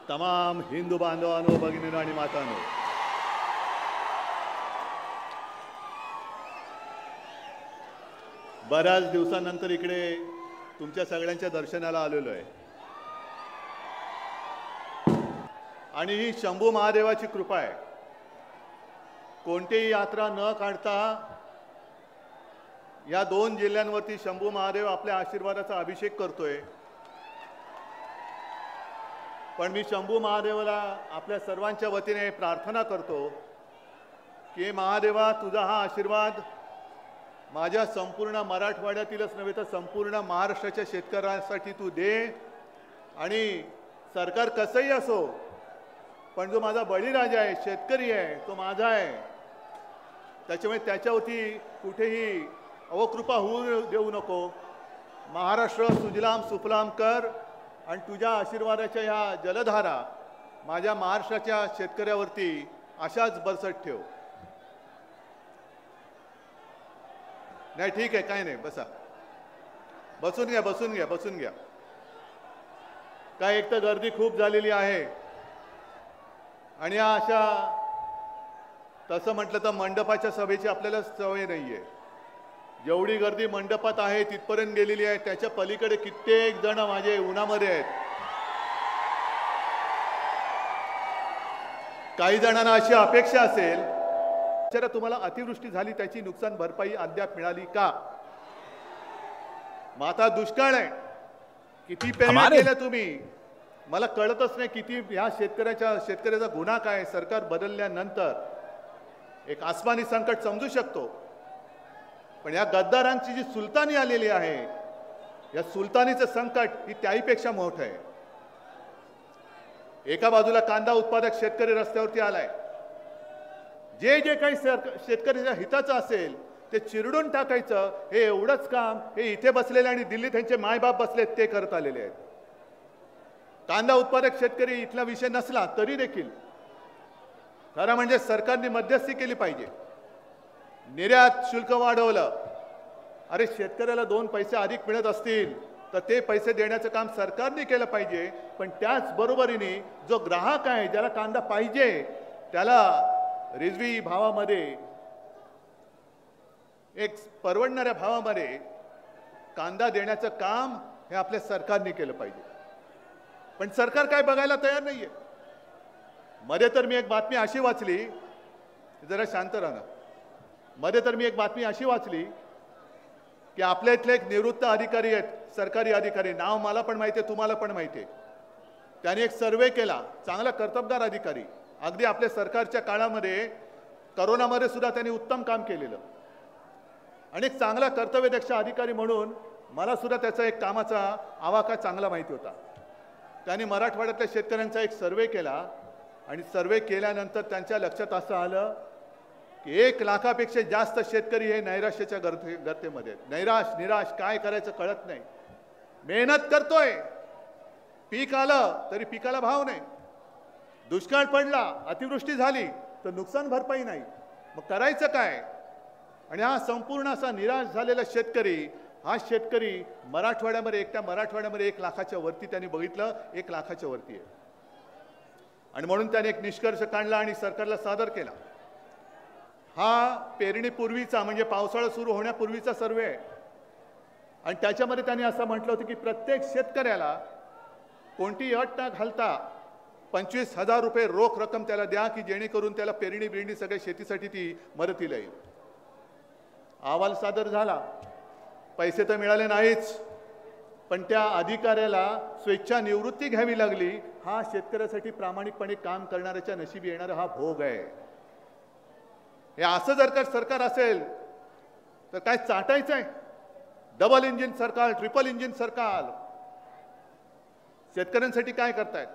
तमाम हिंदू बांधवांनो, भगिनींनो आणि मातांनो, बऱ्याच दिवसांनंतर इकडे तुमच्या सगळ्यांच्या दर्शनाला आलेलो आहे आणि ही शंभू महादेवाची कृपा आहे. कोणतीही यात्रा न काढता या 2 जिल्ह्यांवरती शंभू महादेव आपल्या आशीर्वादाचा अभिषेक करतोय. पण मी शंभू महादेवाला आपल्या सर्वांच्या वतीने प्रार्थना करतो की महादेवा, तुझा हा आशीर्वाद माझ्या संपूर्ण मराठवाड्यातीलच नव्हे तर संपूर्ण महाराष्ट्राच्या शेतकऱ्यांसाठी तू दे. आणि सरकार कसंही असो, पण जो माझा बळीराजा आहे, शेतकरी आहे, तो माझा आहे. त्याच्यामुळे त्याच्यावरती कुठेही अवकृपा होऊ देऊ नको. महाराष्ट्र सुजलाम सुफलाम कर आणि तुझ्या आशीर्वादाच्या ह्या जलधारा माझ्या महाराष्ट्राच्या शेतकऱ्यावरती अशाच बरसत ठेव. नाही, ठीक आहे, काय नाही, बसा, बसून घ्या, बसून घ्या, बसून घ्या. काय, एक तर गर्दी खूप झालेली आहे आणि अशा तसं म्हटलं तर मंडपाच्या सभेची आपल्याला सवय नाहीये. जेवढी गर्दी मंडपात आहे तिथपर्यंत गेलेली आहे, त्याच्या पलीकडे कित्येक जण माझे उन्हामध्ये आहेत. काही जणांना अशी अपेक्षा असेल, तुम्हाला अतिवृष्टी झाली त्याची नुकसान भरपाई अद्याप मिळाली का? माता दुष्काळ आहे, किती पेरण्या केल्या तुम्ही, मला कळतच नाही. किती ह्या शेतकऱ्याचा गुन्हा काय? सरकार बदलल्यानंतर एक आसमानी संकट समजू शकतो, पण या गद्दारांची जी सुलतानी आलेली आहे, या सुलतानीचं संकट ही त्याहीपेक्षा मोठं आहे. एका बाजूला कांदा उत्पादक शेतकरी रस्त्यावरती आलाय. जे जे काही शेतकऱ्याच्या हिताचं असेल ते चिरडून टाकायचं, हे एवढंच काम हे इथे बसलेले आणि दिल्लीत त्यांचे मायबाप बसलेत ते करत आलेले आहेत. कांदा उत्पादक शेतकरी इथला विषय नसला तरी देखील खरं म्हणजे सरकारने मध्यस्थी केली पाहिजे. निर्यात शुल्क वाढवलं, अरे शेतकऱ्याला 2 पैसे अधिक मिळत असतील तर ते पैसे देण्याचं काम सरकारने केलं पाहिजे. पण त्याच बरोबरीने जो ग्राहक आहे, ज्याला कांदा पाहिजे, त्याला रिजवी भावामध्ये, एक परवडणाऱ्या भावामध्ये कांदा देण्याचं काम हे आपल्या सरकारने केलं पाहिजे. पण सरकार काय बघायला तयार नाहीये. मध्ये तर मी एक बातमी अशी वाचली, जरा शांत राहा. मध्ये तर मी एक बातमी अशी वाचली की आपल्या इथले एक निवृत्त अधिकारी आहेत, सरकारी अधिकारी, नाव मला पण माहिती आहे, तुम्हाला पण माहिती आहे. त्यांनी एक सर्वे केला, चांगला कर्तबगार अधिकारी, अगदी आपल्या सरकारच्या काळामध्ये करोनामध्ये सुद्धा त्यांनी उत्तम काम केलेलं आणि एक चांगला कर्तव्यदक्ष अधिकारी म्हणून मला सुद्धा त्याचा एक कामाचा आवाका चांगला माहिती होता. त्यांनी मराठवाड्यातल्या शेतकऱ्यांचा एक सर्वे केला आणि सर्वे केल्यानंतर त्यांच्या लक्षात असं आलं की 1 लाखापेक्षा जास्त शेतकरी हे नैराश्याच्या गर्तेमध्ये, निराश, काय करायचं कळत नाही. मेहनत करतोय, पीक आलं तरी पिकाला भाव नाही, दुष्काळ पडला, अतिवृष्टी झाली तर नुकसान भरपाई नाही, मग करायचं काय? आणि हा संपूर्ण असा निराश झालेला शेतकरी, हा शेतकरी मराठवाड्यामध्ये, एकट्या मराठवाड्यामध्ये 1 लाखाच्या वरती त्यांनी बघितलं, 1 लाखाच्या वरती आहे. आणि म्हणून त्याने एक निष्कर्ष काढला आणि सरकारला सादर केला. हा पेरणीपूर्वीचा म्हणजे पावसाळा सुरू होण्यापूर्वीचा सर्वे आहे आणि त्याच्यामध्ये त्यांनी असं म्हटलं होतं की प्रत्येक शेतकऱ्याला कोणती अट न घालता 25,000 रुपये रोख रक्कम त्याला द्या की जेणेकरून त्याला पेरणी सगळ्या शेतीसाठी ती मदतीला येईल. अहवाल सादर झाला, पैसे तर मिळाले नाहीच, पण त्या अधिकाऱ्याला स्वेच्छा निवृत्ती घ्यावी लागली. हा शेतकऱ्यासाठी प्रामाणिकपणे काम करणाऱ्याच्या नशिबी येणारा हा भोग आहे. हे असं जर का सरकार असेल तर काय चाटायचं आहे? डबल इंजिन सरकार, ट्रिपल इंजिन सरकार शेतकऱ्यांसाठी काय करतायत?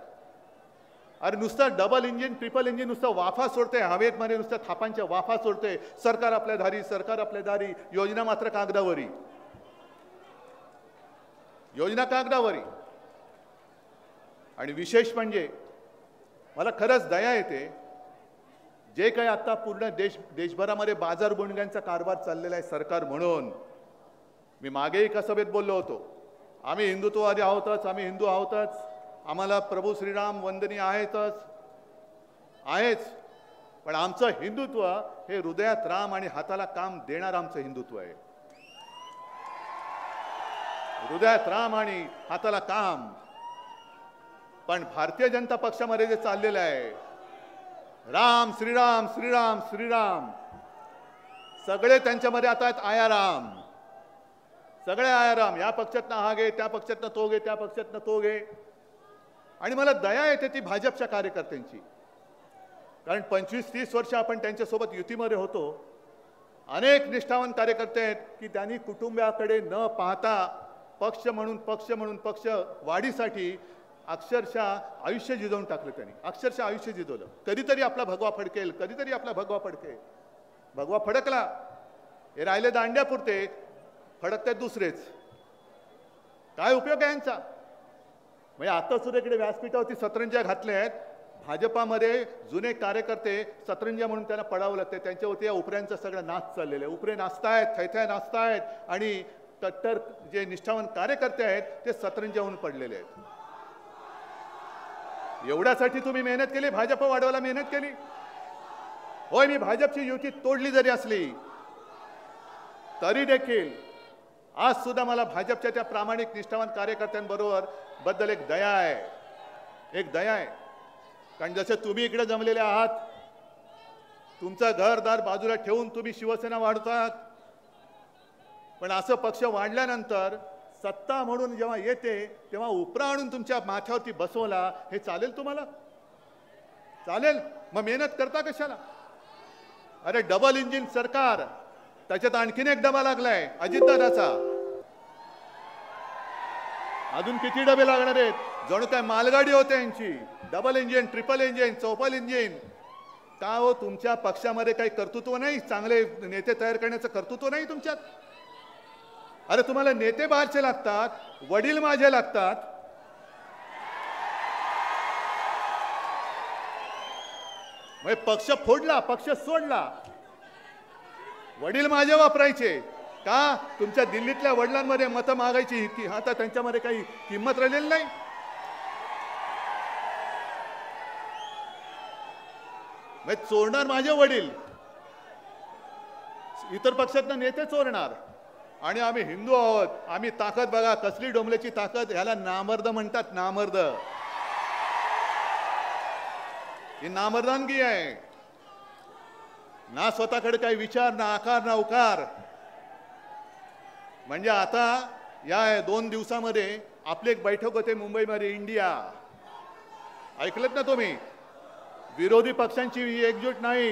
अरे नुसतं डबल इंजिन, ट्रिपल इंजिन नुसतं वाफा सोडते हवेमध्ये, नुसत्या थापांच्या वाफा सोडते. सरकार आपल्या दारी, सरकार आपल्या दारी, योजना मात्र कागदावरी, योजना कागदावरी. आणि विशेष म्हणजे मला खरंच दया येते, जे काही आता पूर्ण देशभरामध्ये बाजार बोंडग्यांचा कारभार चाललेला आहे सरकार म्हणून. मी मागे एका सभेत बोललो होतो, आम्ही हिंदुत्ववादी आहोतच, आम्ही हिंदू आहोतच, आम्हाला प्रभू श्रीराम वंदनीय आहेतच आहेच, पण आमचं हिंदुत्व हे हृदयात राम आणि हाताला काम देणारं आमचं हिंदुत्व आहे. हृदयात राम आणि हाताला काम. पण भारतीय जनता पक्षामध्ये जे चाललेलं आहे, राम श्रीराम श्रीराम श्रीराम, सगळे त्यांच्यामध्ये आता आहेत आयाराम. सगळे आयाराम, या पक्षातनं हा घे, त्या पक्षातनं तो घे, त्या पक्षातनं तो घे. आणि मला दया येते ती भाजपच्या कार्यकर्त्यांची, कारण 25-30 वर्ष आपण त्यांच्यासोबत युतीमध्ये होतो. अनेक निष्ठावान कार्यकर्ते आहेत की त्यांनी कुटुंबाकडे न पाहता पक्ष म्हणून पक्ष वाढीसाठी अक्षरशः आयुष्य जिजवून टाकलं. त्यांनी अक्षरशः आयुष्य जिजवलं. कधीतरी आपला भगवा फडकेल, कधीतरी आपला भगवा फडकेल. भगवा फडकला, हे राहिले दांड्यापुरते, फडकतात दुसरेच. काय उपयोग आहे यांचा? म्हणजे आता सुद्धा इकडे व्यासपीठावरती सतरंज्या घातल्या आहेत. भाजपामध्ये जुने कार्यकर्ते सतरंज्या म्हणून त्यांना पडावं लागते. त्यांच्यावरती या उपऱ्यांचा सगळा नाच चाललेला आहे. उपरे नाचतायत, थैथ्या नाचतायत, आणि कट्टर जे निष्ठावान कार्यकर्ते आहेत ते सतरंज्या होऊन पडलेले आहेत. एवढ्यासाठी तुम्ही मेहनत केली, भाजप वाढवायला मेहनत केली. होय, मी भाजपची युती तोडली जरी असली तरी देखील आज सुद्धा मला भाजपच्या त्या प्रामाणिक निष्ठावान कार्यकर्त्यांबरोबर बद्दल एक दया आहे, एक दया आहे. कारण जसे तुम्ही इकडे जमलेले आहात, तुमचं घरदार बाजूला ठेवून तुम्ही शिवसेना वाढतात, पण असं पक्ष वाढल्यानंतर सत्ता म्हणून जेव्हा येते तेव्हा उपरा आणून तुमच्या माथ्यावरती बसवला, हे चालेल तुम्हाला? चालेल? मग मेहनत करता कशाला? अरे डबल इंजिन सरकार, त्याच्यात आणखीन एक डबा लागलाय अजितदादाचा. अजून किती डबे लागणार आहेत? जणू काय मालगाडी होते यांची. Double engine, triple engine, Chaupal engine. का हो, तुमच्या पक्षामध्ये काही कर्तृत्व नाही? चांगले नेते तयार करण्याचं कर्तृत्व नाही तुमच्यात? अरे तुम्हाला नेते बाहेरचे लागतात, वडील माझे लागतात. म्हणजे पक्ष फोडला, पक्ष सोडला, वडील माझे वापरायचे. का? तुमच्या दिल्लीतल्या वडिलांमध्ये मतं मागायची की आता त्यांच्यामध्ये काही किंमत राहिलेली नाही. म्हणजे चोरणार माझे वडील, इतर पक्षातनं नेते चोरणार. आणि आम्ही हिंदू आहोत, आम्ही ताकद बघा कसली डोंबल्याची ताकद. ह्याला नामर्द म्हणतात, नामर्द. ही नामर्दानगी आहे. ना स्वतःकडे काही विचार, ना आकार, ना उकार. म्हणजे आता या 2 दिवसामध्ये आपली एक बैठक होते मुंबईमध्ये, इंडिया. ऐकलत ना तुम्ही? विरोधी पक्षांची ही एकजूट नाही,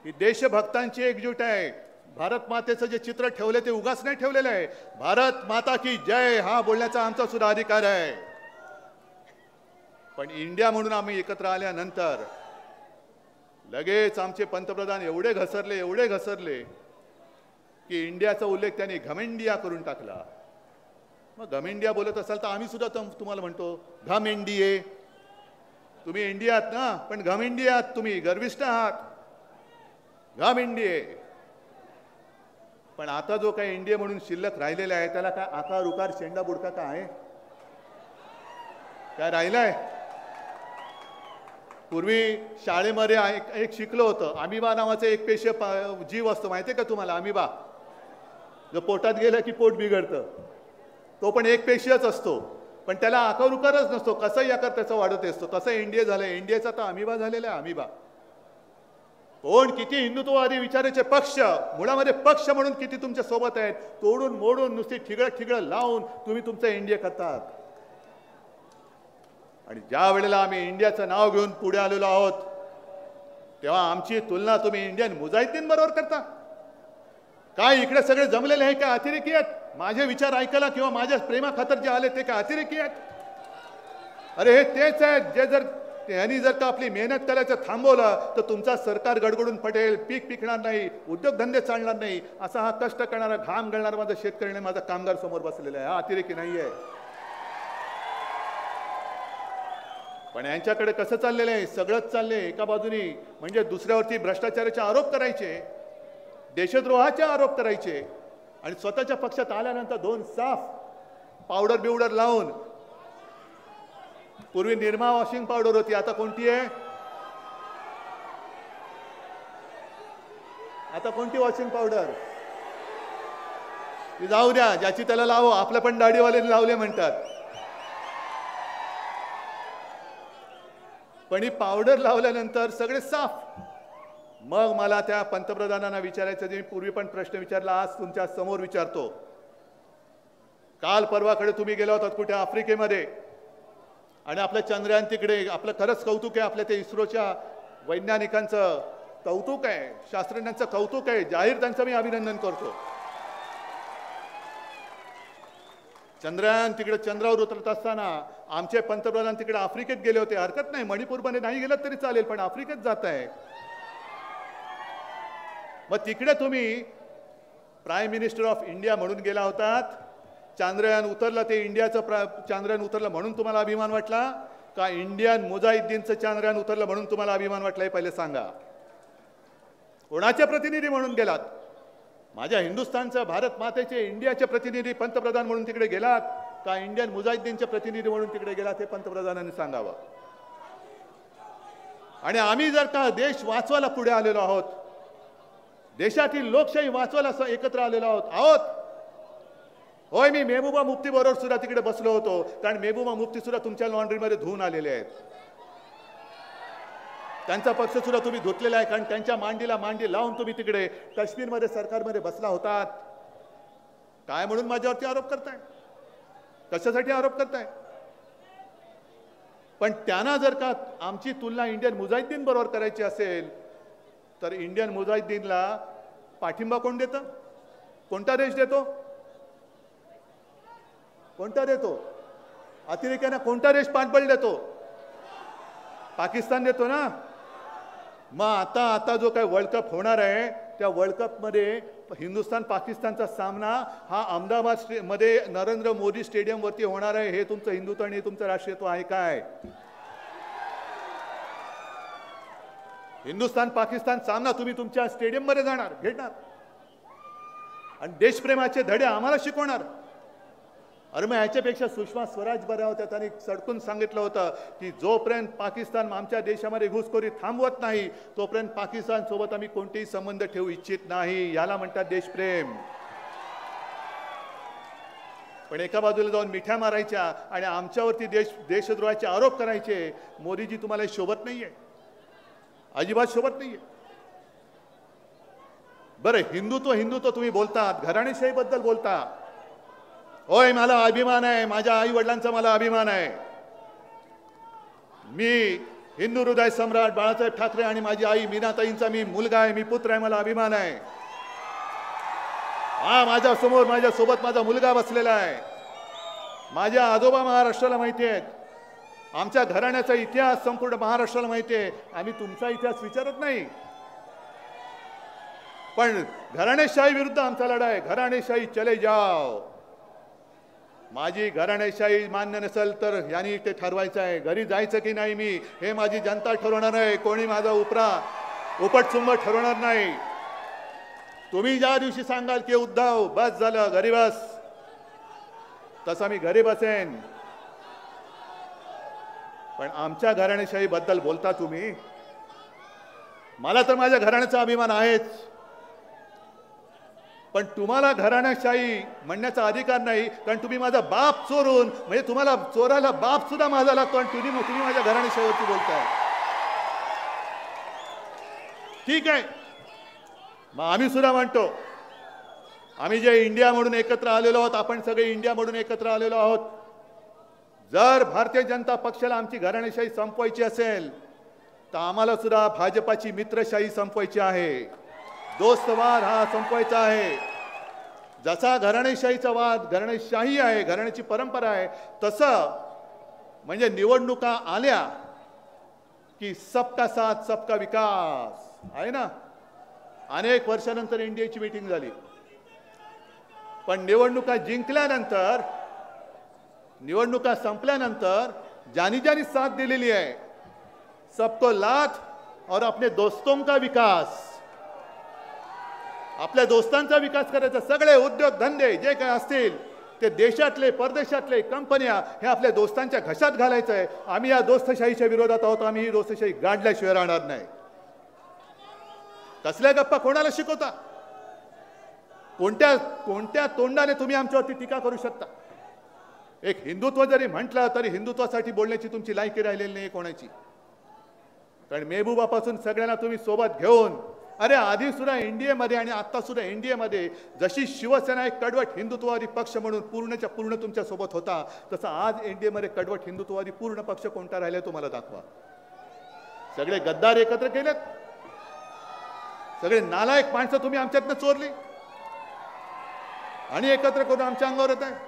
ही देशभक्तांची एकजूट आहे. भारत मातेचं जे चित्र ठेवले ते उगाच नाही ठेवलेलं आहे. भारत माता की जय हा बोलण्याचा आमचा सुद्धा अधिकार आहे. पण इंडिया म्हणून आम्ही एकत्र आल्यानंतर लगेच आमचे पंतप्रधान एवढे घसरले की इंडियाचा उल्लेख त्यांनी घमेंडिया करून टाकला. मग घमेंडिया बोलत असाल तर आम्ही सुद्धा तुम्हाला म्हणतो घमेंडिये. तुम्ही इंडिया आहात ना, पण घमेंडिया आहात, तुम्ही गर्विष्ठ आहात, घमेंडिये. पण आता जो काही इंडिया म्हणून शिल्लक राहिलेला आहे त्याला काय आकार उकार शेंडा बुडका काय आहे? काय राहिलाय? पूर्वी शाळेमध्ये एक शिकलो होतं, अमिबा नावाचं एक पेशी जीव असतो, माहिती आहे का तुम्हाला? अमिबा जो पोटात गेला की पोट बिघडतं, तो पण एक पेशीच असतो, पण त्याला आकार उकारच नसतो. कसंही आकार त्याचा वाढत असतो. तसं इंडिया झालं. इंडियाचा तर अमिबा झालेला आहे, अमिबा. कोण किती हिंदुत्ववादी विचाराचे पक्ष, मुळामध्ये पक्ष म्हणून किती तुमच्या सोबत आहेत, तोडून मोडून नुसती ठिगळं लावून तुम्ही तुमचं इंडिया करतात. आणि ज्या वेळेला आम्ही इंडियाचं नाव घेऊन पुढे आलेलो आहोत तेव्हा आमची तुलना तुम्ही इंडियन मुजाहिदीनबरोबर करता. काय इकडे सगळे जमलेले आहे का अतिरेकी आहेत? माझे विचार ऐकायला किंवा माझ्या प्रेमाखातर जे आले ते काय अतिरेकी आहेत? अरे हे तेच आहेत जे जर यांनी जर का आपली मेहनत करायचं थांबवलं तर तुमचा सरकार गडगडून पडेल, पीक पिकणार नाही, उद्योगधंदे चालणार नाही. असा हा कष्ट करणारा, घाम गळणारा माझा शेतकरी आणि माझा कामगार समोर बसलेला आहे. हा अतिरेकी नाही आहे. पण यांच्याकडे कसं चाललेलं आहे? सगळंच चाललंय एका बाजूनी. म्हणजे दुसऱ्यावरती भ्रष्टाचाराचे आरोप करायचे, देशद्रोहाचे आरोप करायचे, आणि स्वतःच्या पक्षात आल्यानंतर 2 साफ पावडर बिवडर लावून पूर्वी निरमा वॉशिंग पावडर होती, आता कोणती आहे? आता कोणती वॉशिंग पावडर? ती जाऊ द्या, ज्याची त्याला लावो. आपल्या पण दाढीवाल्याने लावले म्हणतात. पण ही पावडर लावल्यानंतर सगळे साफ. मग मला त्या पंतप्रधानांना विचारायचं, जे मी पूर्वी पण प्रश्न विचारला, आज तुमच्या समोर विचारतो. काल परवाकडे तुम्ही गेला होतात कुठे आफ्रिकेमध्ये, आणि आपलं चंद्रयान तिकडे, आपलं खरंच कौतुक आहे. आपल्या ते इस्रोच्या वैज्ञानिकांचं कौतुक आहे, शास्त्रज्ञांचं कौतुक आहे. जाहीर त्यांचं मी अभिनंदन करतो. चंद्रयान तिकडे चंद्रावर उतरत असताना आमचे पंतप्रधान तिकडे आफ्रिकेत गेले होते. हरकत नाही, मणिपूरमध्ये नाही गेलं तरी चालेल, पण आफ्रिकेत जात आहे. मग तिकडे तुम्ही प्राईम मिनिस्टर ऑफ इंडिया म्हणून गेला होतात. चांद्रयान उतरलं, ते इंडियाचं चांद्रयान उतरलं म्हणून तुम्हाला अभिमान वाटला का इंडियन मुजाहिद्दीनचं चांद्रयान उतरलं म्हणून तुम्हाला अभिमान वाटला? हे पहिले सांगा. कोणाचे प्रतिनिधी म्हणून गेलात? माझ्या हिंदुस्थानचं, भारत मातेचे, इंडियाचे प्रतिनिधी पंतप्रधान म्हणून तिकडे गेलात का इंडियन मुजाहिद्दीनचे प्रतिनिधी म्हणून तिकडे गेलात? हे पंतप्रधानांनी सांगावं. आणि आम्ही जर का देश वाचवायला पुढे आलेलो आहोत, देशातील लोकशाही वाचवायला एकत्र आलेलो आहोत. होय, मी मेहबूबा मुफ्ती बरोबर सुद्धा तिकडे बसलो होतो, कारण मेहबूबा मुफ्ती सुद्धा तुमच्या लॉन्ड्रीमध्ये धुवून आलेले आहेत. त्यांचा पक्ष सुद्धा तुम्ही धुतलेला आहे, कारण त्यांच्या मांडीला मांडी लावून तुम्ही तिकडे काश्मीरमध्ये सरकारमध्ये बसला होतात. काय म्हणून माझ्यावरती आरोप करताय? कशासाठी आरोप करताय? पण त्यांना जर का आमची तुलना इंडियन मुजाहिद्दीन बरोबर करायची असेल, तर इंडियन मुजाहिद्दीनला पाठिंबा कोण देतं? कोणता देश देतो? कोणता देतो? अतिरेक्यांना कोणता देश पाठबळ देतो? पाकिस्तान देतो ना. मग आता जो काही वर्ल्ड कप होणार आहे, त्या वर्ल्ड कपमध्ये हिंदुस्थान पाकिस्तानचा सामना हा अहमदाबाद मध्ये नरेंद्र मोदी स्टेडियमवरती होणार आहे. हे तुमचं हिंदुत्व आणि तुमचं राष्ट्रीयत्व आहे काय? हिंदुस्थान पाकिस्तान सामना तुम्ही तुमच्या स्टेडियममध्ये जाणार, घेणार आणि देशप्रेमाचे धडे आम्हाला शिकवणार. अरे मग याच्यापेक्षा सुषमा स्वराज बऱ्या होत्या. त्यांनी सडकून सांगितलं होतं की जोपर्यंत पाकिस्तान आमच्या देशामध्ये घुसखोरी थांबवत नाही, तोपर्यंत पाकिस्तान सोबत आम्ही कोणतेही संबंध ठेवू इच्छित नाही. याला म्हणतात देशप्रेम. पण एका बाजूला जाऊन मिठ्या मारायच्या आणि आमच्यावरती देशद्रोहाचे आरोप करायचे. मोदीजी, तुम्हाला शोभत नाहीये, अजिबात शोभत नाहीये. बरं, हिंदुत्व तुम्ही बोलतात, घराणेशाहीबद्दल बोलता. होय, मला अभिमान आहे, माझ्या आई वडिलांचा मला अभिमान आहे. मी हिंदू हृदय सम्राट बाळासाहेब ठाकरे आणि माझी आई मीनाताईंचा मी मुलगा आहे, मी पुत्र आहे, मला अभिमान आहे. हा, माझ्या समोर माझ्या सोबत माझा मुलगा बसलेला आहे. माझ्या आजोबा महाराष्ट्राला माहिती आहेत. आमच्या घराण्याचा इतिहास संपूर्ण महाराष्ट्राला माहिती आहे. आम्ही तुमचा इतिहास विचारत नाही, पण घराणेशाही विरुद्ध आमचा लढा आहे. घराणेशाही चले जाओ. माझी घराणेशाही मान्य नसेल तर यांनी ते ठरवायचं आहे, घरी जायचं की नाही मी, हे माझी जनता ठरवणार आहे. कोणी माझा उपटसुंब ठरवणार नाही. तुम्ही ज्या दिवशी सांगाल की उद्धव बस झालं, घरी बस, तसा मी घरी बसेन. पण आमच्या घराणेशाही बद्दल बोलता तुम्ही. मला तर माझ्या घराण्याचा अभिमान आहेच, पण तुम्हाला घराण्याशाही म्हणण्याचा अधिकार नाही, कारण तुम्ही माझा बाप चोरून, म्हणजे तुम्हाला चोराला बाप सुद्धा माझा लागतो आणि तुम्ही माझ्या घराण्याशाहीवरती बोलताय. ठीक आहे, मग आम्ही सुद्धा म्हणतो, आम्ही जे इंडिया म्हणून एकत्र आलेलो आहोत, आपण सगळे इंडिया म्हणून एकत्र आलेलो आहोत. जर भारतीय जनता पक्षाला आमची घराणेशाही संपवायची असेल, तर आम्हाला सुद्धा भाजपाची मित्रशाही संपवायची आहे. दोस्तवाद हा संपवायचा आहे. जसा घराणेशाहीचा वाद घराणेशाही आहे, घराण्याची परंपरा आहे, तसं म्हणजे निवडणुका आल्या की सबका साथ सबका विकास आहे ना. अनेक वर्षानंतर इंडियाची मीटिंग झाली, पण निवडणुका जिंकल्यानंतर, निवडणुका संपल्यानंतर ज्यांनी ज्यांनी साथ दिलेली आहे, सबको लाथ और अपने दोस्तों का विकास, आपल्या दोस्तांचा विकास करायचा. सगळे उद्योग धंदे जे काही असतील ते देशातले परदेशातले कंपन्या हे आपल्या दोस्तांच्या घशात घालायचं आहे. आम्ही या दोस्तशाहीच्या विरोधात आहोत. आम्ही ही दोस्तशाही गाडल्याशिवाय राहणार नाही. कसल्या गप्पा कोणाला शिकवता? कोणत्या तोंडाने तुम्ही आमच्यावरती टीका करू शकता? एक हिंदुत्व जरी म्हटलं तरी हिंदुत्वासाठी बोलण्याची तुमची लायकी राहिलेली नाही कोणाची. कारण मेहबूबापासून सगळ्यांना तुम्ही सोबत घेऊन, अरे आधी सुद्धा एनडीएमध्ये आणि आता सुद्धा एनडीएमध्ये जशी शिवसेना एक कडवट हिंदुत्ववादी पक्ष म्हणून पूर्णच्या पूर्ण तुमच्या सोबत होता, तसं आज एनडीएमध्ये कडवट हिंदुत्ववादी पूर्ण पक्ष कोणता राहिला तुम्हाला दाखवा. सगळे गद्दार एकत्र केलेत, सगळे नालायक माणसं तुम्ही आमच्यातनं चोरली आणि एकत्र करून आमच्या अंगावर येत आहे.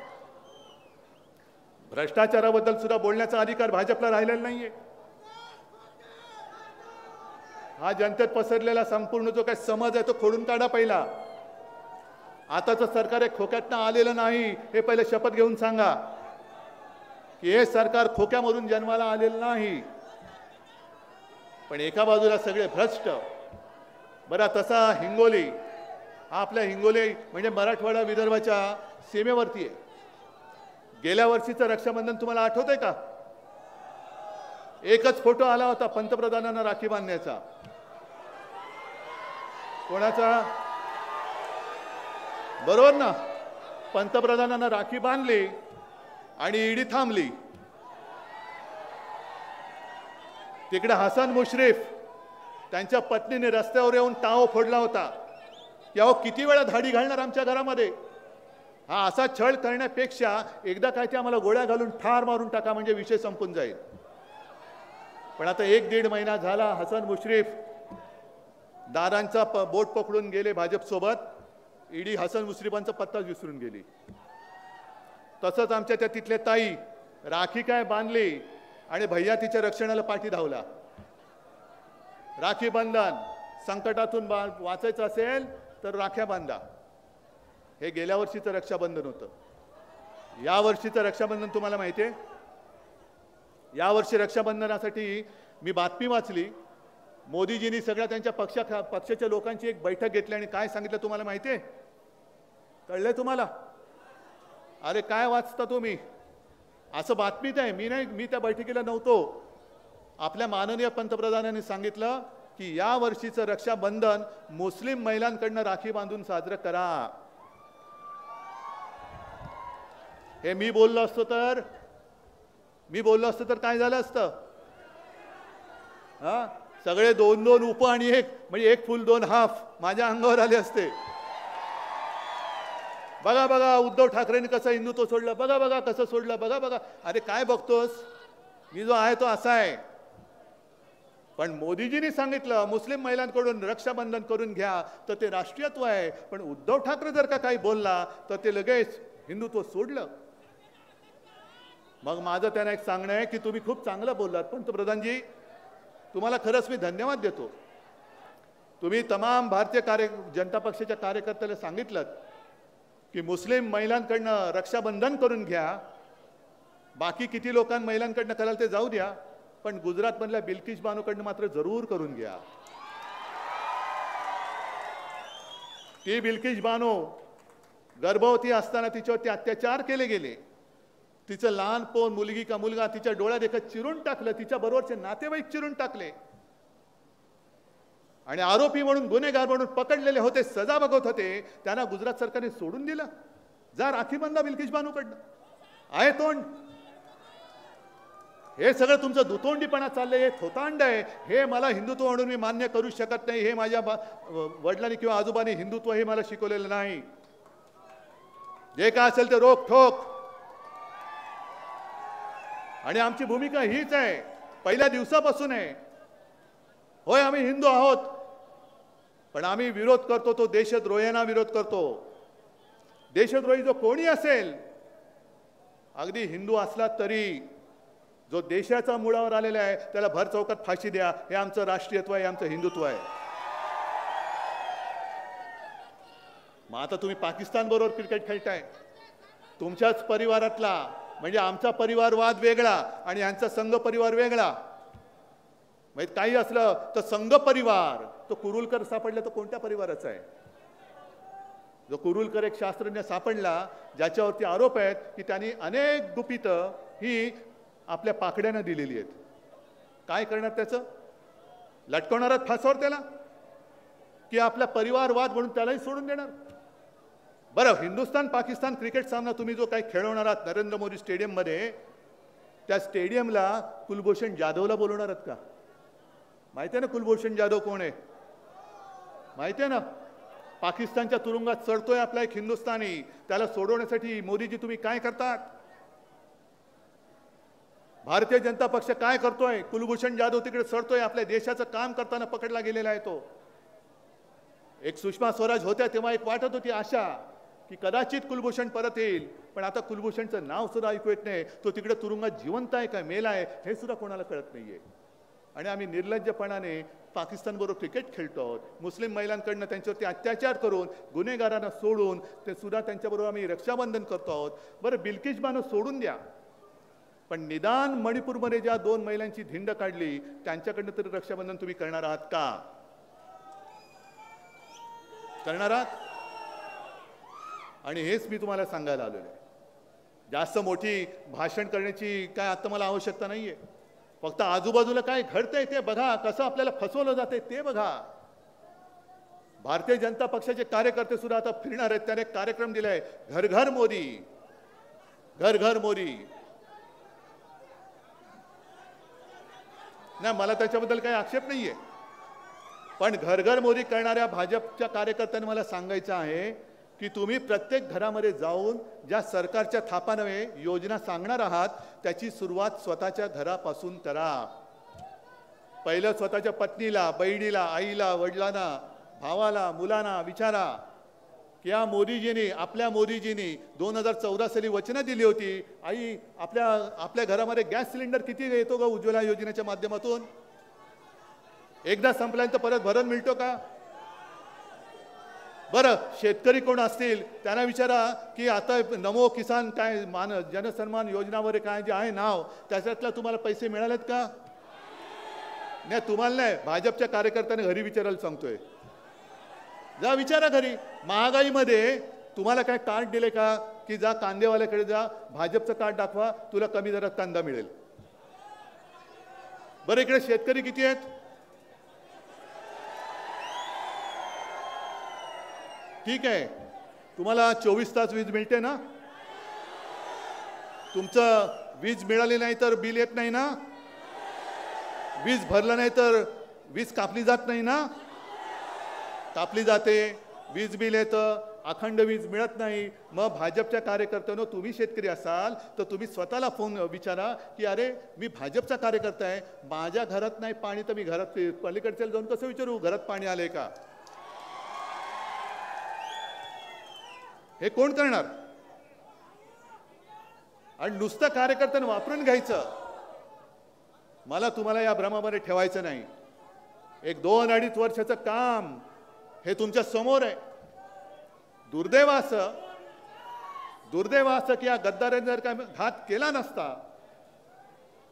भ्रष्टाचाराबद्दल सुद्धा बोलण्याचा अधिकार भाजपला राहिलेला नाहीये. हा जनतेत पसरलेला संपूर्ण जो काही समज आहे तो खोडून काढा पहिला. आताचं सरकार हे खोक्यातनं आलेलं नाही हे पहिले शपथ घेऊन सांगा की हे सरकार खोक्यामधून जन्माला आलेलं नाही. पण एका बाजूला सगळे भ्रष्ट. बरा तसा हिंगोली हा आपल्या हिंगोली म्हणजे मराठवाडा विदर्भाच्या सीमेवरती आहे. गेल्या वर्षीचं रक्षाबंधन तुम्हाला आठवतंय का? एकच फोटो आला होता पंतप्रधानांना राखी बांधण्याचा. कोणाचा? बरोबर ना? पंतप्रधानांना राखी बांधली आणि ईडी थांबली. तिकडे हसन मुश्रीफ त्यांच्या पत्नीने रस्त्यावर येऊन टाव फोडला होता की अहो किती वेळा धाडी घालणार आमच्या घरामध्ये. हा असा छळ करण्यापेक्षा एकदा काय ते आम्हाला गोळ्या घालून ठार मारून टाका म्हणजे विषय संपून जाईल. पण आता 1-1.5 महिना झाला हसन मुश्रीफ दादांचा बोट पकडून गेले भाजप सोबत. ईडी हसन मुश्रीफांचा पत्ताच विसरून गेली. तसंच आमच्या त्या तिथल्या ताई राखी काय बांधली आणि भैया तिच्या रक्षणाला पाठी धावला. राखी बंधन संकटातून वाचायचं असेल तर राख्या बांधा. हे गेल्या वर्षीचं रक्षाबंधन होतं. या वर्षीचं रक्षाबंधन तुम्हाला माहिती आहे? या वर्षी रक्षाबंधनासाठी मी बातमी वाचली. मोदीजींनी सगळ्या त्यांच्या पक्षाच्या लोकांची एक बैठक घेतली आणि काय सांगितलं तुम्हाला माहिती आहे? कळलंय तुम्हाला? अरे काय वाचता तुम्ही? असं बातमीत आहे, मी त्या बैठकीला नव्हतो. आपल्या माननीय पंतप्रधानांनी सांगितलं की या वर्षीचं रक्षाबंधन मुस्लिम महिलांकडनं राखी बांधून साजरं करा. हे मी बोललो असतो तर काय झालं असतं? हा सगळे 2-2 उप आणि एक म्हणजे 1 फुल 2 हाफ माझ्या अंगावर आले असते. बघा बघा उद्धव ठाकरेंनी कसं हिंदुत्व सोडलं, बघा बघा कसं सोडलं, बघा बघा. अरे काय बघतोस? मी जो आहे तो असा आहे. पण मोदीजींनी सांगितलं मुस्लिम महिलांकडून रक्षाबंधन करून घ्या तर ते राष्ट्रीयत्व आहे. पण उद्धव ठाकरे जर का काही बोलला तर ते लगेच हिंदुत्व सोडलं. मग माझं त्यांना एक सांगणं आहे की तुम्ही खूप चांगलं बोललात पंतप्रधानजी. तुम्हाला खरंच मी धन्यवाद देतो. तुम्ही तमाम भारतीय जनता पक्षाच्या कार्यकर्त्याला सांगितलं की मुस्लिम महिलांकडनं रक्षाबंधन करून घ्या. बाकी किती महिलांकडनं कराल ते जाऊ द्या, पण गुजरातमधल्या बिल्किस बानोकडनं मात्र जरूर करून घ्या. ती बिल्किस बानो गर्भवती असताना तिच्यावरती अत्याचार केले गेले. तिचं लहान पोन मुलगी का मुलगा तिच्या डोळ्यात एकच चिरून टाकलं. तिच्या बरोबरचे नातेवाईक चिरून टाकले आणि आरोपी म्हणून गुन्हेगार म्हणून पकडलेले होते, सजा बघत होते, त्यांना गुजरात सरकारने सोडून दिलं. जा राखी बांधा बिल्किस बानोकडनं. आहे तोंड. हे सगळं तुमचं दुतोंडीपणा चाललंय, हे थोतांड आहे. हे मला हिंदुत्व म्हणून मी मान्य करू शकत नाही. हे माझ्या वडिलांनी किंवा आजोबांनी हिंदुत्व हे मला शिकवलेलं नाही. जे काय असेल ते रोक ठोक. आणि आमची भूमिका हीच आहे, पहिल्या दिवसापासून आहे. होय आम्ही हिंदू आहोत, पण आम्ही विरोध करतो तो देशद्रोह्यांना विरोध करतो. देशद्रोही जो कोणी असेल, अगदी हिंदू असला तरी, जो देशाच्या मुळावर आलेला आहे त्याला भर चौकात फाशी द्या. हे आमचं राष्ट्रीयत्व आहे, आमचं हिंदुत्व आहे. मग आता तुम्ही पाकिस्तान बरोबर क्रिकेट खेळताय. तुमच्याच परिवारातला म्हणजे आमचा परिवारवाद वेगळा आणि यांचा संघ परिवार वेगळा. म्हणजे काही असलं तर संघ परिवार, तो कुरुलकर सापडला तर कोणत्या परिवाराचा आहे? जो कुरुलकर एक शास्त्रज्ञ सापडला ज्याच्यावरती आरोप आहेत की त्यांनी अनेक गुपितं ही आपल्या पाकड्यांना दिलेली आहेत. काय करणार त्याचं? लटकवणारात फासावर त्याला की आपला परिवारवाद म्हणून त्यालाही सोडून देणार? बरं, हिंदुस्थान पाकिस्तान क्रिकेट सामना तुम्ही जो काही खेळवणार आहात नरेंद्र मोदी स्टेडियममध्ये, त्या स्टेडियमला कुलभूषण जाधवला बोलवणार आहात का? माहिती आहे ना कुलभूषण जाधव कोण आहे? माहिती आहे ना? पाकिस्तानच्या तुरुंगात चढतोय आपला एक हिंदुस्थानी. त्याला सोडवण्यासाठी मोदीजी तुम्ही काय करतात? भारतीय जनता पक्ष काय करतोय? कुलभूषण जाधव तिकडे चढतोय, आपल्या देशाचं काम करताना पकडला गेलेला आहे तो. एक सुषमा स्वराज होत्या तेव्हा एक वाटत होती आशा की कदाचित कुलभूषण परत येईल, पण आता कुलभूषणचं नाव सुद्धा ऐकू येत नाही. तो तिकडे तुरुंगात जिवंत आहे का मेला आहे हे सुद्धा कोणाला कळत नाहीये. आणि आम्ही निर्लज्जपणाने पाकिस्तानबरोबर क्रिकेट खेळतो आहोत. मुस्लिम महिलांकडनं त्यांच्यावरती अत्याचार करून गुन्हेगारांना सोडून ते सुद्धा त्यांच्याबरोबर आम्ही रक्षाबंधन करतो आहोत. बरं, बिल्किश बानो सोडून द्या, पण निदान मणिपूरमध्ये ज्या 2 महिलांची धिंड काढली त्यांच्याकडनं तरी रक्षाबंधन तुम्ही करणार आहात का? करणार आहात? आणि हेच मी तुम्हाला सांगायला आलेलो आहे. जास्त मोठी भाषण करण्याची काय आता मला आवश्यकता नाहीये. फक्त आजूबाजूला काय घडतंय ते बघा, कसं आपल्याला फसवलं जाते ते बघा. भारतीय जनता पक्षाचे कार्यकर्ते सुद्धा आता फिरणार आहेत. त्याने एक कार्यक्रम दिलाय, घर घर मोदी, घर घर मोदी. नाही, मला त्याच्याबद्दल काही आक्षेप नाहीये, पण घर घर मोदी करणाऱ्या भाजपच्या कार्यकर्त्यांना मला सांगायचं आहे की तुम्ही प्रत्येक घरामध्ये जाऊन ज्या सरकारच्या थापा नव्हे योजना सांगणार आहात त्याची सुरुवात स्वतःच्या घरापासून करा. पहिलं स्वतःच्या पत्नीला, बहिणीला, आईला, वडिलांना, भावाला, मुलांना विचारा की या मोदीजींनी, आपल्या मोदीजींनी 2014 साली वचनं दिली होती, आई आपल्या घरामध्ये गॅस सिलेंडर किती येतो का उज्ज्वला योजनेच्या माध्यमातून? एकदा संपल्यानंतर परत भरण मिळतो का? बरं, शेतकरी कोण असतील त्यांना विचारा की आता नमो किसान काय जनसन्मान योजनावर काय जे आहे नाव, त्याच्यातला तुम्हाला पैसे मिळालेत का? नाही, तुम्हाला नाही, भाजपच्या कार्यकर्त्यांना घरी विचारायला सांगतोय. जा विचारा घरी. महागाईमध्ये तुम्हाला काय कार्ड दिले का की जा कांदेवाल्याकडे जा, भाजपचं कार्ड दाखवा, तुला कमी दरात कांदा मिळेल. बरं, इकडे शेतकरी किती आहेत? ठीक आहे, तुम्हाला 24 तास वीज मिळते ना? तुमचं वीज मिळाली नाही तर बिल येत नाही ना? वीज भरलं नाही तर वीज कापली जात नाही ना? कापली जाते, वीज बिल येतं, अखंड वीज मिळत नाही. मग भाजपच्या कार्यकर्त्यांनो, तुम्ही शेतकरी असाल तर तुम्ही स्वतःला फोन विचारा की अरे मी भाजपचा कार्यकर्ता आहे, माझ्या घरात नाही पाणी तर मी घरात पलीकडच्याला जाऊन कसं विचारू घरात पाणी आलंय का? हे कोण करणार? आणि नुसतं कार्यकर्त्यांना वापरून घ्यायचं, मला तुम्हाला या भ्रमामध्ये ठेवायचं नाही. एक 2-2.5 वर्षाचं काम हे तुमच्या समोर आहे. दुर्दैव असं की या गद्दारांनी जर का घात केला नसता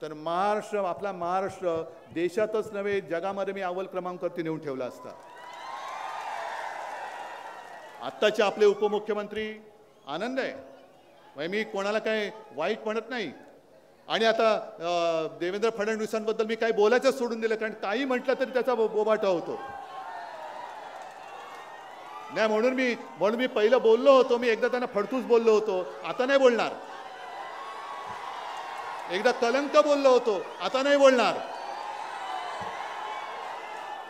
तर महाराष्ट्र, आपला महाराष्ट्र देशातच नव्हे जगामध्ये मी अव्वल क्रमांकावरती नेऊन ठेवला असता. आत्ताचे आपले उपमुख्यमंत्री आनंद आहे, म्हणजे मी कोणाला काही वाईट म्हणत नाही. आणि आता देवेंद्र फडणवीसांबद्दल मी काही बोलायचं सोडून दिलं, कारण काही म्हटलं तरी त्याचा बोबाटा होतो. नाही, म्हणून मी पहिलं बोललो होतो, मी एकदा त्यांना फडतूस बोललो होतो, आता नाही बोलणार. एकदा कलंक बोललो होतो, आता नाही बोलणार.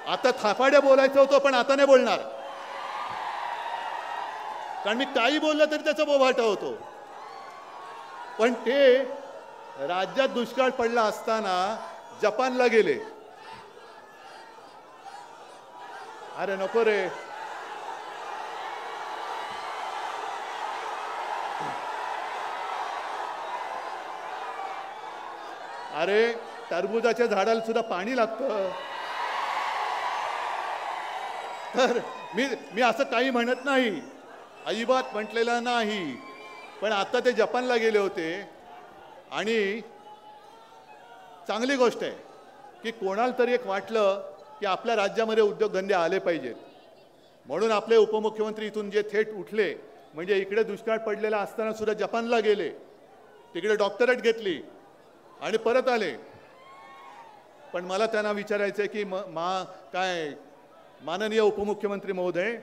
आता थापाड्या बोलायचं होतं, पण आता नाही बोलणार, कारण मी काही बोललं तरी त्याचा बोबाटा होतो. पण ते राज्यात दुष्काळ पडला असताना जपानला गेले. अरे नको रे, अरे टरबुजाच्या झाडाला सुद्धा पाणी लागतं. तर मी असं काही म्हणत नाही, अजिबात म्हटलेलं नाही. पण आता ते जपानला गेले होते आणि चांगली गोष्ट आहे की कोणाला तरी एक वाटलं की आपल्या राज्यामध्ये उद्योगधंदे आले पाहिजेत. म्हणून आपले उपमुख्यमंत्री इथून जे थेट उठले, म्हणजे इकडे दुष्काळ पडलेला असताना सुद्धा जपानला गेले, तिकडे डॉक्टरेट घेतली आणि परत आले. पण मला त्यांना विचारायचं आहे की माननीय उपमुख्यमंत्री महोदय,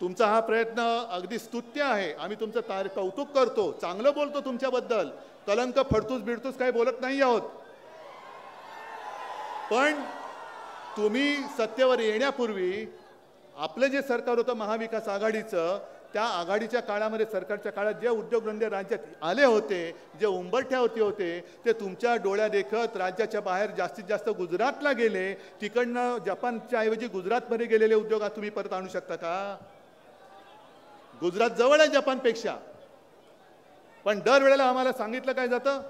तुमचा हा प्रयत्न अगदी स्तुत्य आहे, आम्ही तुमचं कौतुक करतो, चांगलं बोलतो तुमच्याबद्दल, कलंक फडतूस बिडतूस काही बोलत नाही आहोत. पण तुम्ही सत्तेवर येण्यापूर्वी आपलं जे सरकार होतं महाविकास आघाडीचं, त्या आघाडीच्या काळामध्ये, सरकारच्या काळात जे उद्योगधंदे राज्यात आले होते, जे उंबरठ्यावरती होते, ते तुमच्या डोळ्या देखत राज्याच्या बाहेर जास्तीत जास्त गुजरातला गेले. तिकडनं जपानच्या ऐवजी गुजरातमध्ये गेलेले उद्योग आज तुम्ही परत आणू शकता का? गुजरात जवळ आहे जपानपेक्षा. पण दरवेळेला आम्हाला सांगितलं काय जातं,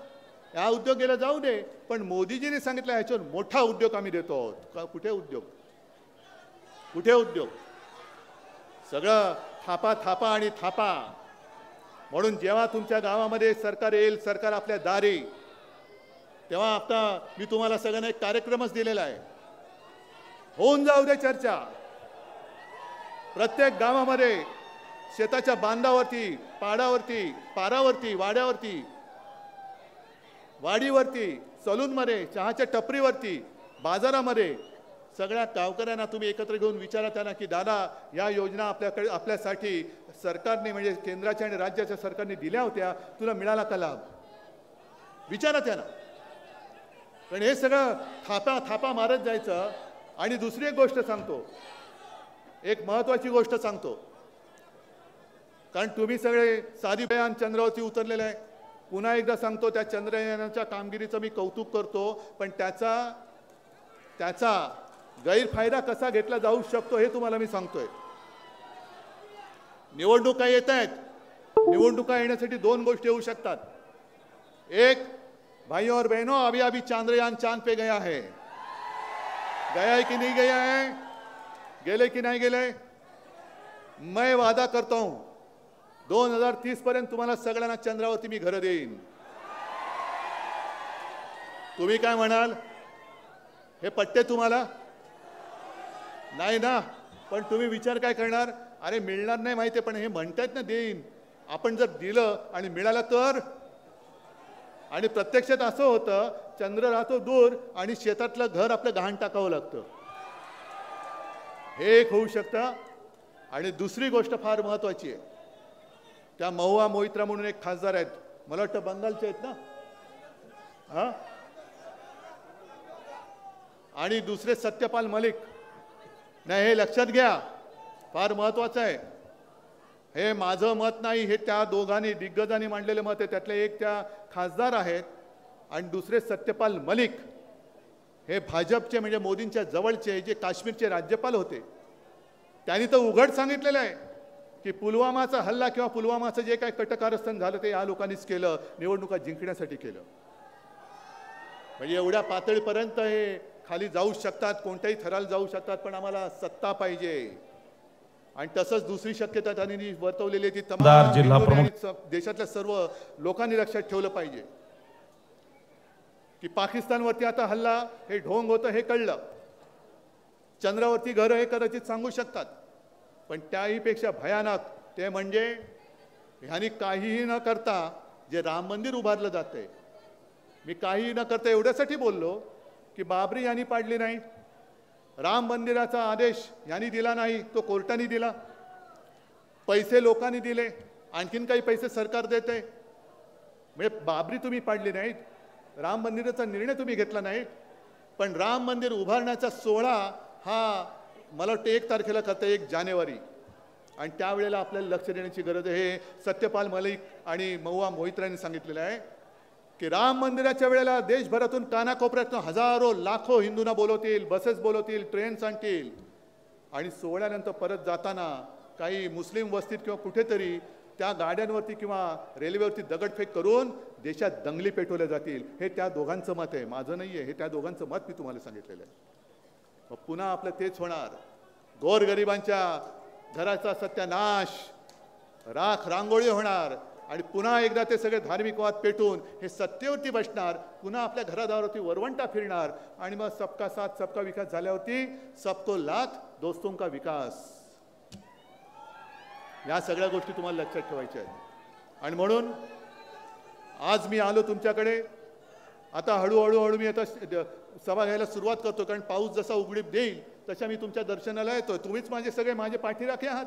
हा उद्योग गेला जाऊ दे, पण मोदीजींनी सांगितलं ह्याच्यावर मोठा उद्योग आम्ही देतो आहोत. कुठे उद्योग? कुठे उद्योग? सगळं थापा थापा आणि थापा. म्हणून जेव्हा तुमच्या गावामध्ये सरकार येईल, सरकार आपल्या दारी, तेव्हा आता मी तुम्हाला सगळ्यांना एक कार्यक्रमच दिलेला आहे. होऊन जाऊ दे चर्चा. प्रत्येक गावामध्ये, शेताच्या बांधावरती, पाडावरती, पारावरती, वाड्यावरती, वाडीवरती, सलूनमध्ये, चहाच्या टपरीवरती, बाजारामध्ये सगळ्या गावकऱ्यांना तुम्ही एकत्र घेऊन विचारा त्यांना की दादा, या योजना आपल्यासाठी सरकारने, म्हणजे केंद्राच्या आणि राज्याच्या सरकारने दिल्या होत्या, तुला मिळाला का लाभ? विचारा त्यांना. पण हे सगळं थापा थापा मारत जायचं. आणि दुसरी एक गोष्ट सांगतो, एक महत्त्वाची गोष्ट सांगतो, कारण तुम्ही सगळे साधीपयान चंद्रावरती उतरलेले आहे. पुन्हा एकदा सांगतो, त्या चंद्रयानाच्या कामगिरीचं मी कौतुक करतो, पण त्याचा गैरफायदा कसा घेतला जाऊ शकतो हे तुम्हाला मी सांगतोय. निवडणुका येत आहेत. निवडणुका येण्यासाठी दोन गोष्टी होऊ शकतात. एक, भाइयों और बहनों, अभी अभी चंद्रयान चांद पे गया है. गया है कि नहीं गया है? गेले की नहीं गेले? मैं वादा करता हूं 2030 पर्यंत तुम्हाला सगळ्यांना चंद्रावरती मी घर देईन. तुम्ही काय म्हणाल? हे पट्टे तुम्हाला नाही ना? पण तुम्ही विचार काय करणार? अरे मिळणार नाही माहिती, पण हे म्हणतायत ना देईन. आपण जर दिलं आणि मिळालं तर? आणि प्रत्यक्षात असं होतं, चंद्र राहतो दूर आणि शेतातलं घर आपलं गहाण टाकावं लागतं. हे एक होऊ शकतं. आणि दुसरी गोष्ट फार महत्वाची आहे, त्या महुआ मोहित्रा म्हणून एक खासदार आहेत, मला वाटतं बंगालचे आहेत ना, हा, आणि दुसरे सत्यपाल मलिक. नाही, हे लक्षात घ्या, फार महत्वाचं आहे. हे माझं मत नाही, हे त्या दोघांनी दिग्गजांनी मांडलेले मत आहे. त्यातले एक त्या खासदार आहेत आणि दुसरे सत्यपाल मलिक हे भाजपचे, म्हणजे मोदींच्या जवळचे, जे काश्मीरचे राज्यपाल होते. त्यांनी तर उघड सांगितलेलं आहे की पुलवामाचा हल्ला किंवा पुलवामाचं जे काही कटकारस्थान झालं ते या लोकांनीच केलं, निवडणुका जिंकण्यासाठी केलं. म्हणजे एवढ्या पातळीपर्यंत हे खाली जाऊ शकतात, कोणत्याही थराला जाऊ शकतात, पण आम्हाला सत्ता पाहिजे. आणि तसंच दुसरी शक्यता त्यांनी वर्तवलेली ती तमाम देशातल्या सर्व लोकांनी लक्षात ठेवलं पाहिजे की पाकिस्तानवरती आता हल्ला हे ढोंग होतं हे कळलं. चंद्रावरती घर हे कदाचित सांगू शकतात, पण त्याही पेक्षा भयानक ते म्हणजे ह्यांनी काहीही न करता जे राम मंदिर उभारलं जातंय. मी काहीही न करता एवढ्यासाठी बोललो की बाबरी यांनी पाडली नाही, राम मंदिराचा आदेश यांनी दिला नाही, तो कोर्टाने दिला, पैसे लोकांनी दिले, आणखीन काही पैसे सरकार देते. म्हणजे बाबरी तुम्ही पाडली नाहीत, राम मंदिराचा निर्णय तुम्ही घेतला नाही, पण राम मंदिर उभारण्याचा सोहळा हा मला वाटतं 1 तारखेला करता, 1 जानेवारी. आणि त्यावेळेला आपल्याला लक्ष देण्याची गरज आहे. हे सत्यपाल मलिक आणि महुआ मोहित्रांनी सांगितलेलं आहे की राम मंदिराच्या वेळेला देशभरातून कानाकोपऱ्यातून हजारो लाखो हिंदूंना बोलवतील, बसेस बोलवतील, ट्रेन्स आणतील, आणि सोहळ्यानंतर परत जाताना काही मुस्लिम वस्तीत किंवा कुठेतरी त्या गाड्यांवरती किंवा रेल्वेवरती दगडफेक करून देशात दंगली पेटवल्या जातील. हे त्या दोघांचं मत आहे, माझं नाही आहे. हे त्या दोघांचं मत मी तुम्हाला सांगितलेलं आहे. मग पुन्हा आपलं तेच होणार, गोरगरिबांच्या घराचा सत्यानाश, राख रांगोळी होणार, आणि पुन्हा एकदा ते सगळे धार्मिक वाद पेटून हे सत्तेवरती बसणार, पुन्हा आपल्या घरादारावरती वरवंटा फिरणार, आणि मग सबका साथ सबका विकास झाल्यावरती सबको लाथ दोस्तों का विकास. या सगळ्या गोष्टी तुम्हाला लक्षात ठेवायच्या आहेत. आणि म्हणून आज मी आलो तुमच्याकडे. आता हळूहळू मी आता सभा घ्यायला सुरुवात करतो, कारण पाऊस जसा उघडीप देईल तशा मी तुमच्या दर्शनाला येतोय. तुम्हीच माझे सगळे माझे पाठीराखे आहात,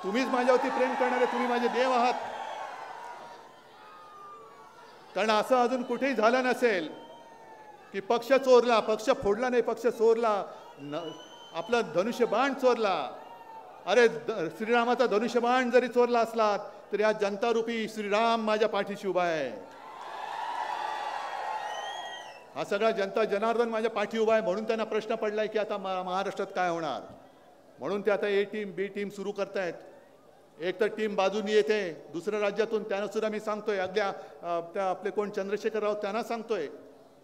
तुम्हीच माझ्यावरती प्रेम करणारे, तुम्ही माझे देव आहात. कारण असं अजून कुठेही झालं नसेल की पक्ष चोरला, पक्ष फोडला नाही, पक्ष चोरला, आपला धनुष्यबाण चोरला. अरे श्रीरामाचा धनुष्यबाण जरी चोरला असला तरी आज जनतारूपी श्रीराम माझ्या पाठीशी उभा आहे. हा सगळा जनता जनार्दन माझ्या पाठी उभा आहे. म्हणून त्यांना प्रश्न पडलाय की आता महाराष्ट्रात काय होणार. म्हणून ते आता ए टीम बी टीम सुरू करतायत. एक तर टीम बाजूनी येते दुसऱ्या राज्यातून, त्यांना सुद्धा मी सांगतोय, अगद्या त्या आपले कोण चंद्रशेखर राव त्यांना सांगतोय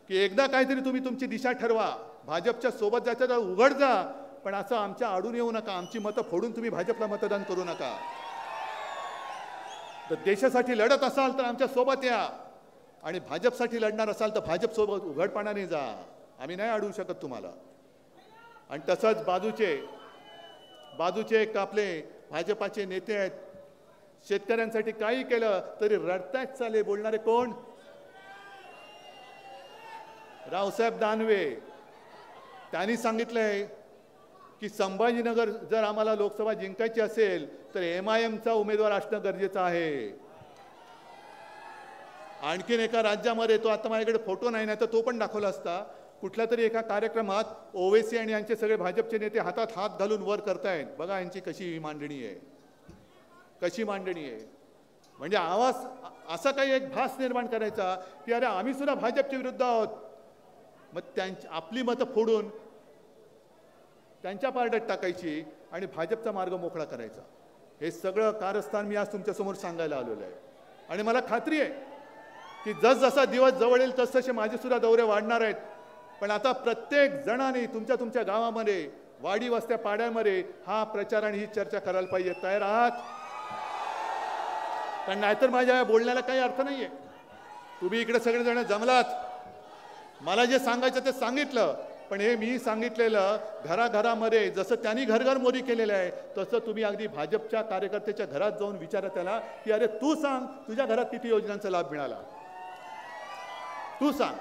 की एकदा काहीतरी तुम्ही तुमची दिशा ठरवा. भाजपच्या सोबत जायचं तर उघड जा, पण असं आमच्या आडून येऊ नका. आमची मतं फोडून तुम्ही भाजपला मतदान करू नका. तर देशासाठी लढत असाल तर आमच्या सोबत या, आणि भाजपसाठी लढणार असाल तर भाजप सोबत उघडपणाने जा. आम्ही नाही अडवू शकत तुम्हाला. आणि तसंच बाजूचे एक आपले भाजपाचे नेते आहेत, शेतकऱ्यांसाठी काही केलं तरी रडतायत चाले. बोलणारे कोण? रावसाहेब दानवे. त्यांनी सांगितलंय की संभाजीनगर जर आम्हाला लोकसभा जिंकायची असेल तर MIMचा उमेदवार असणं गरजेचं आहे. आणखीन एका राज्यामध्ये, तो आता माझ्याकडे फोटो नाही, तर तो पण दाखवला असता, कुठल्या तरी एका कार्यक्रमात ओवेसी आणि यांचे सगळे भाजपचे नेते हातात हात घालून वर करतायत. बघा यांची कशी मांडणी आहे, कशी मांडणी आहे. म्हणजे आवाज असा काही एक भास निर्माण करायचा की अरे आम्ही सुद्धा भाजपच्या विरुद्ध आहोत. मग आपली मतं फोडून त्यांच्या पारड्यात टाकायची आणि भाजपचा मार्ग मोकळा करायचा. हे सगळं कारस्थान मी आज तुमच्यासमोर सांगायला आलेलो आहे. आणि मला खात्री आहे की जसजसा दिवस जवळ येईल तसतसे माझे सुद्धा दौरे वाढणार आहेत. पण आता प्रत्येक जणांनी तुमच्या गावामध्ये, वाडी वस्त्या पाड्यामध्ये हा प्रचार आणि ही चर्चा करायला पाहिजे. तयार आहात? कारण नाहीतर माझ्या बोलण्याला काही अर्थ नाहीये. तुम्ही इकडे सगळेजण जमलात, मला जे सांगायचं ते सांगितलं, पण हे मी सांगितलेलं घराघरामध्ये जसं त्यांनी घर मोदी केलेलं आहे तसं तुम्ही अगदी भाजपच्या कार्यकर्त्याच्या घरात जाऊन विचारा त्याला की अरे तू सांग तुझ्या घरात किती योजनांचा लाभ मिळाला, तू सांग.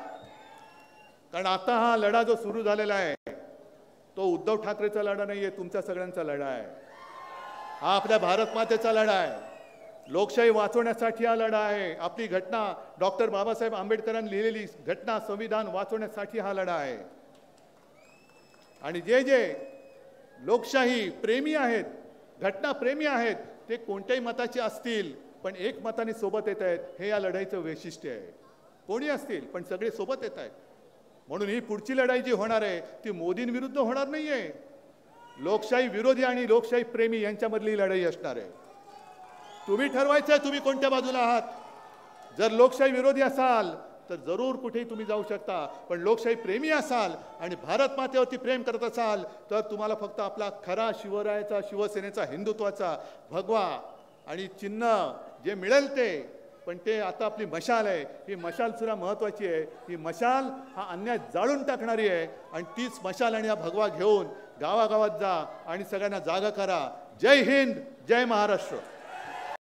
कारण आता हा लढा जो सुरू झालेला आहे तो उद्धव ठाकरेचा लढा नाहीये, तुमच्या सगळ्यांचा लढा आहे. हा आपल्या भारत मातेचा लढा आहे. लोकशाही वाचवण्यासाठी हा लढा आहे. आपली घटना, डॉक्टर बाबासाहेब आंबेडकरांनी लिहिलेली घटना, संविधान वाचवण्यासाठी हा लढा आहे. आणि जे लोकशाही प्रेमी आहेत, घटना प्रेमी आहेत, ते कोणत्याही मताचे असतील पण एक मताने सोबत येत आहेत, हे या लढाईचं वैशिष्ट्य आहे. कोणी असतील पण सगळे सोबत येत आहेत. म्हणून ही पुढची लढाई जी होणार आहे ती मोदींविरुद्ध होणार नाहीये, लोकशाही विरोधी आणि लोकशाही प्रेमी यांच्यामधली लढाई असणार आहे. तुम्ही ठरवायचं तुम्ही कोणत्या बाजूला आहात. जर लोकशाही विरोधी असाल तर जरूर कुठेही तुम्ही जाऊ शकता, पण लोकशाही प्रेमी असाल आणि भारत मातेवरती प्रेम करत असाल तर तुम्हाला फक्त आपला खरा शिवरायाचा, शिवसेनेचा, हिंदुत्वाचा भगवा आणि चिन्ह जे मिळेल ते, पण ते आता आपली मशाल आहे. ही मशाल सुद्धा महत्त्वाची आहे. ही मशाल हा अन्याय जाळून टाकणारी आहे आणि तीच मशाल आणि हा भगवा घेऊन गावागावात जा आणि सगळ्यांना जागा करा. जय हिंद, जय महाराष्ट्र.